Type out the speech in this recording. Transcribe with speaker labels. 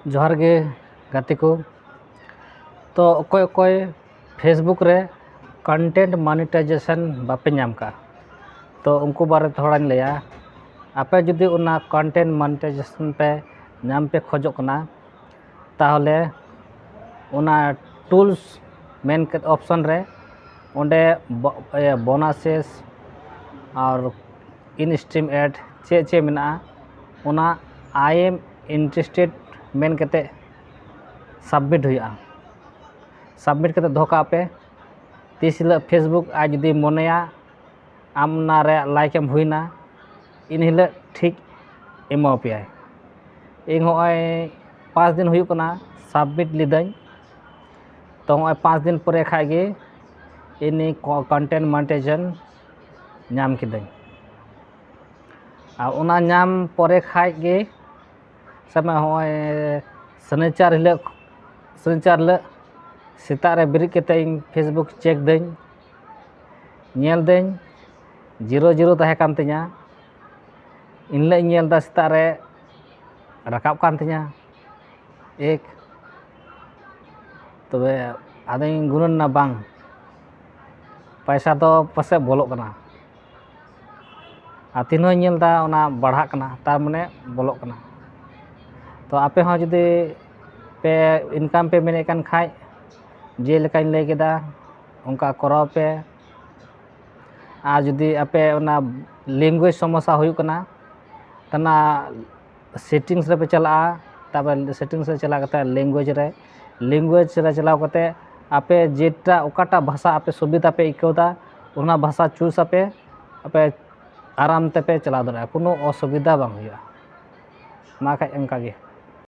Speaker 1: जोहार गे गाते को तो अकोय अकोय फेसबुक रे कंटेंट मोनेटाइजेशन बापे नाम का तो उनको बारे थोड़ा लिया आपे जुदी उना कंटेंट मोनेटाइजेशन पे नाम पे खोजो कना ताहले उना टूल्स मेन ऑप्शन रे ओंडे बोनसेस और इन स्ट्रीम एड चे चे मेना उना आई एम इंटरेस्टेड मेन कते सबमिट हुआ सबमिट कते धोका पे तीस हिल फेसबुक आज जुदी मोनेया आम ना रे लाइक एम हुईना इन हिल ठीक एमो पे इन होय 5 दिन हुई कना सबमिट लिदाई तो होय 5 दिन परे खागे इनी कंटेंट मोनेटाइजेशन नाम किदाई आ उना नाम परे खागे समय होय शनिचार हिल सेता रे बिरिद कते फेसबुक चेक दई नेल दई 00 तहे कान तिया इनले नेल दा सेता रे राकाब कान तिया एक तबे आदे गुणन ना बांग पैसा तो पसे बोलो कना आ तीनो नेल दा ओना बढ़ा कना तार माने बोलो कना तो आपे हो जुदी पे इनकम पे मेने कान खाय जे लेकाइन ले केदा उनका कराव पे आ जुदी आपे ओना लैंग्वेज समस्या हुई कना तना सेटिंग्स रे पे चला तबे सेटिंग्स रे चला कते लैंग्वेज रे चलाव कते आपे जेटा ओकाटा भाषा आपे सुविधा पे इकोदा उना भाषा चूज आपे आराम ते पे चला दरा कोनो असुविधा बांग हुआ मा खाय एंका गे।